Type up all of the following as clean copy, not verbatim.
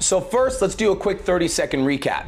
So first, let's do a quick 30-second recap.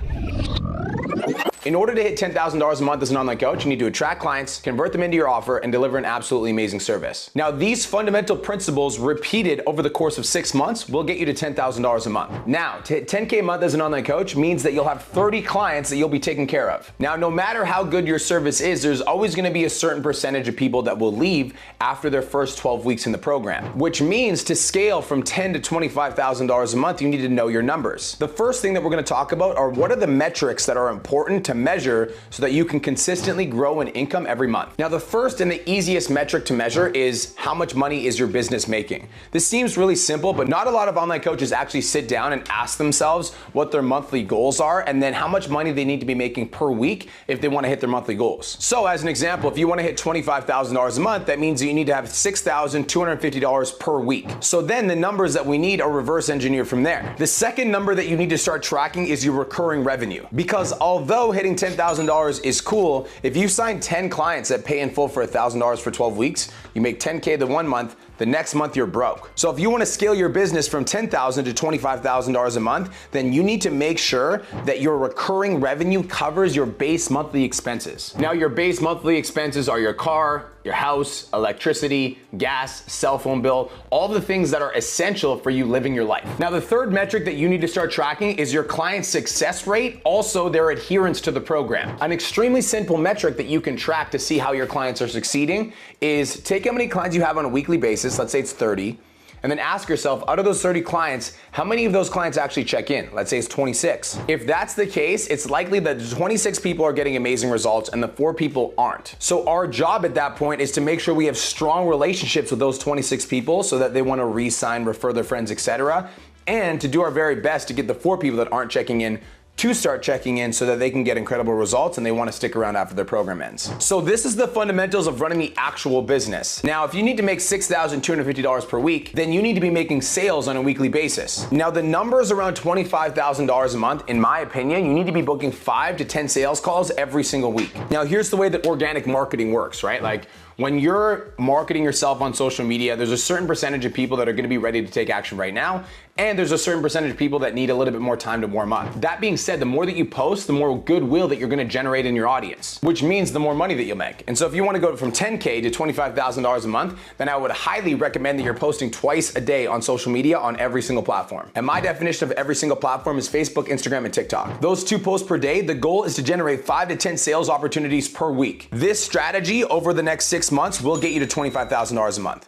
In order to hit $10,000 a month as an online coach, you need to attract clients, convert them into your offer, and deliver an absolutely amazing service. Now, these fundamental principles repeated over the course of 6 months will get you to $10,000 a month. Now, to hit 10K a month as an online coach means that you'll have 30 clients that you'll be taking care of. Now, no matter how good your service is, there's always gonna be a certain percentage of people that will leave after their first 12 weeks in the program, which means to scale from $10,000 to $25,000 a month, you need to know your numbers. The first thing that we're gonna talk about are what are the metrics that are important to measure so that you can consistently grow in income every month. Now, the first and the easiest metric to measure is how much money is your business making. This seems really simple, but not a lot of online coaches actually sit down and ask themselves what their monthly goals are and then how much money they need to be making per week if they want to hit their monthly goals. So as an example, if you want to hit $25,000 a month, that means that you need to have $6,250 per week. So then the numbers that we need are reverse engineered from there. The second number that you need to start tracking is your recurring revenue, because although hitting $10,000 is cool, if you sign 10 clients that pay in full for $1,000 for 12 weeks, you make 10K the one month, the next month you're broke. So if you want to scale your business from $10,000 to $25,000 a month, then you need to make sure that your recurring revenue covers your base monthly expenses. Now, your base monthly expenses are your car, your house, electricity, gas, cell phone bill, all the things that are essential for you living your life. Now, the third metric that you need to start tracking is your client success rate, also their adherence to the program. An extremely simple metric that you can track to see how your clients are succeeding is take how many clients you have on a weekly basis, let's say it's 30, and then ask yourself, out of those 30 clients, how many of those clients actually check in? Let's say it's 26. If that's the case, it's likely that 26 people are getting amazing results and the 4 people aren't. So our job at that point is to make sure we have strong relationships with those 26 people so that they want to re-sign, refer their friends, etc. And to do our very best to get the 4 people that aren't checking in to start checking in so that they can get incredible results and they want to stick around after their program ends. So this is the fundamentals of running the actual business. Now, if you need to make $6,250 per week, then you need to be making sales on a weekly basis. Now, the numbers around $25,000 a month, in my opinion, you need to be booking 5 to 10 sales calls every single week. Now, here's the way that organic marketing works, right? Like, when you're marketing yourself on social media, there's a certain percentage of people that are gonna be ready to take action right now, and there's a certain percentage of people that need a little bit more time to warm up. That being said, the more that you post, the more goodwill that you're gonna generate in your audience, which means the more money that you'll make. And so if you wanna go from 10K to $25,000 a month, then I would highly recommend that you're posting twice a day on social media on every single platform. And my definition of every single platform is Facebook, Instagram, and TikTok. Those 2 posts per day, the goal is to generate 5 to 10 sales opportunities per week. This strategy over the next 6 months will get you to $25,000 a month.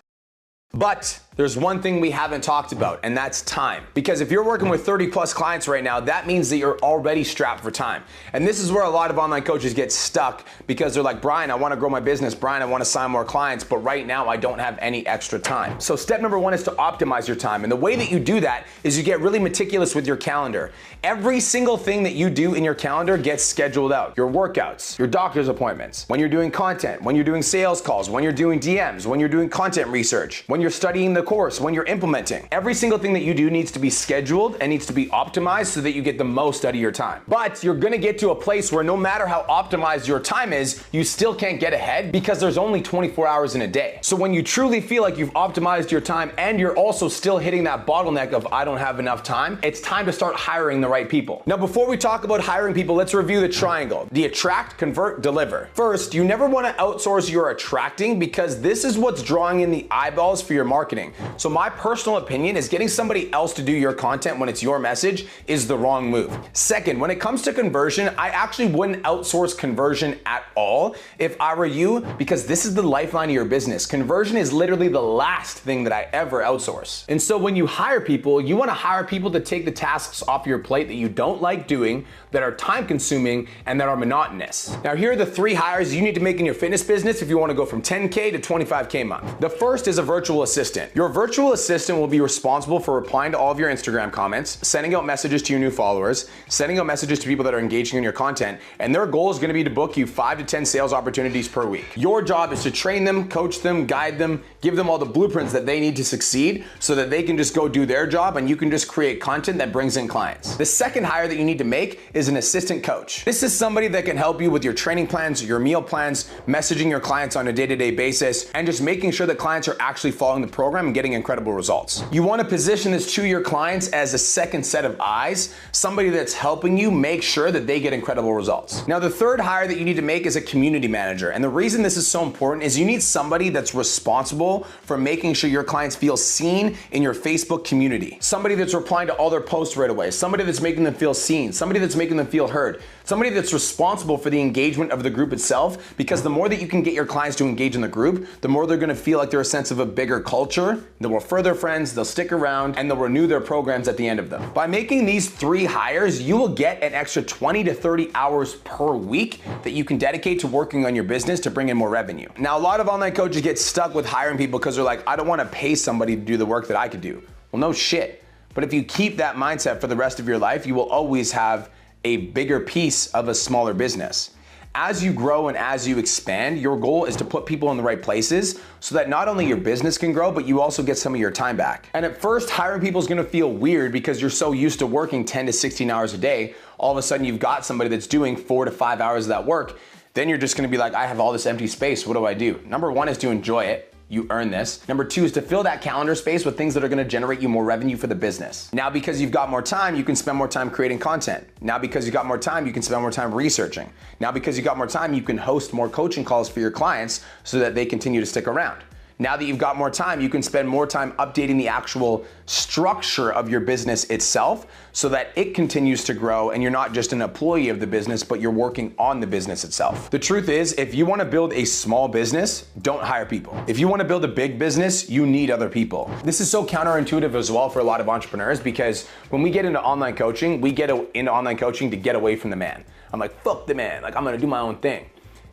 But there's one thing we haven't talked about, and that's time. Because if you're working with 30 plus clients right now, that means that you're already strapped for time. And this is where a lot of online coaches get stuck because they're like, Brian, I want to grow my business. Brian, I want to sign more clients, but right now I don't have any extra time. So step number 1 is to optimize your time. And the way that you do that is you get really meticulous with your calendar. Every single thing that you do in your calendar gets scheduled out. Your workouts, your doctor's appointments, when you're doing content, when you're doing sales calls, when you're doing DMs, when you're doing content research, when you're studying the course, when you're implementing. Every single thing that you do needs to be scheduled and needs to be optimized so that you get the most out of your time. But you're gonna get to a place where no matter how optimized your time is, you still can't get ahead because there's only 24 hours in a day. So when you truly feel like you've optimized your time and you're also still hitting that bottleneck of I don't have enough time, it's time to start hiring the right people. Now, before we talk about hiring people, let's review the triangle: the attract, convert, deliver. First, you never wanna outsource your attracting because this is what's drawing in the eyeballs for your marketing. So my personal opinion is getting somebody else to do your content when it's your message is the wrong move. Second, when it comes to conversion, I actually wouldn't outsource conversion at all if I were you, because this is the lifeline of your business. Conversion is literally the last thing that I ever outsource. And so when you hire people, you want to hire people to take the tasks off your plate that you don't like doing, that are time consuming, and that are monotonous. Now, here are the 3 hires you need to make in your fitness business if you want to go from 10K to 25K a month. The first is a virtual assistant. Your virtual assistant will be responsible for replying to all of your Instagram comments, sending out messages to your new followers, sending out messages to people that are engaging in your content, and their goal is going to be to book you 5 to 10 sales opportunities per week. Your job is to train them, coach them, guide them, give them all the blueprints that they need to succeed so that they can just go do their job and you can just create content that brings in clients. The second hire that you need to make is an assistant coach. This is somebody that can help you with your training plans, your meal plans, messaging your clients on a day-to-day basis, and just making sure that clients are actually following the program and getting incredible results. You want to position this to your clients as a second set of eyes, somebody that's helping you make sure that they get incredible results. Now, the third hire that you need to make is a community manager. And the reason this is so important is you need somebody that's responsible for making sure your clients feel seen in your Facebook community. Somebody that's replying to all their posts right away. Somebody that's making them feel seen. Somebody that's making them feel heard. Somebody that's responsible for the engagement of the group itself, because the more that you can get your clients to engage in the group, the more they're gonna feel like they're a sense of a bigger culture. They'll refer their friends, they'll stick around, and they'll renew their programs at the end of them. By making these 3 hires, you will get an extra 20 to 30 hours per week that you can dedicate to working on your business to bring in more revenue. Now, a lot of online coaches get stuck with hiring people because they're like, I don't wanna pay somebody to do the work that I could do. Well, no shit. But if you keep that mindset for the rest of your life, you will always have a bigger piece of a smaller business. As you grow and as you expand, your goal is to put people in the right places so that not only your business can grow, but you also get some of your time back. And at first, hiring people is gonna feel weird because you're so used to working 10 to 16 hours a day. All of a sudden, you've got somebody that's doing 4 to 5 hours of that work. Then you're just gonna be like, I have all this empty space, what do I do? Number 1 is to enjoy it. You earn this. Number 2 is to fill that calendar space with things that are gonna generate you more revenue for the business. Now, because you've got more time, you can spend more time creating content. Now, because you got more time, you can spend more time researching. Now, because you got more time, you can host more coaching calls for your clients so that they continue to stick around. Now that you've got more time, you can spend more time updating the actual structure of your business itself so that it continues to grow and you're not just an employee of the business, but you're working on the business itself. The truth is, if you wanna build a small business, don't hire people. If you wanna build a big business, you need other people. This is so counterintuitive as well for a lot of entrepreneurs because when we get into online coaching, we get into online coaching to get away from the man. I'm like, fuck the man, like I'm gonna do my own thing.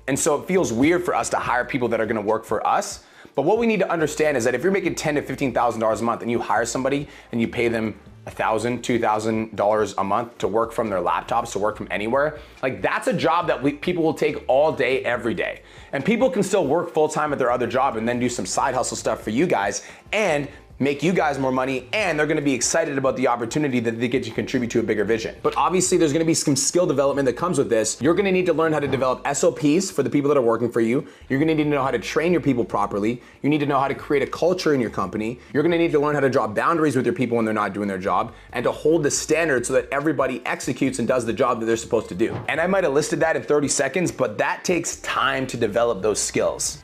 And so it feels weird for us to hire people that are gonna work for us. But what we need to understand is that if you're making $10,000 to $15,000 a month and you hire somebody and you pay them $1,000, $2,000 a month to work from their laptops, to work from anywhere, like that's a job that people will take all day, every day. And people can still work full-time at their other job and then do some side hustle stuff for you guys and make you guys more money, and they're gonna be excited about the opportunity that they get to contribute to a bigger vision. But obviously there's gonna be some skill development that comes with this. You're gonna need to learn how to develop SOPs for the people that are working for you. You're gonna need to know how to train your people properly. You need to know how to create a culture in your company. You're gonna need to learn how to draw boundaries with your people when they're not doing their job and to hold the standard so that everybody executes and does the job that they're supposed to do. And I might have listed that in 30 seconds, but that takes time to develop those skills.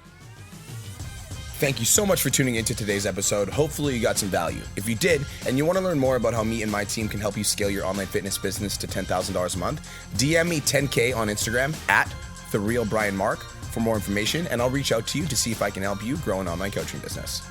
Thank you so much for tuning into today's episode. Hopefully you got some value. If you did, and you want to learn more about how me and my team can help you scale your online fitness business to $10,000 a month, DM me 10K on Instagram at TheRealBrianMark for more information, and I'll reach out to you to see if I can help you grow an online coaching business.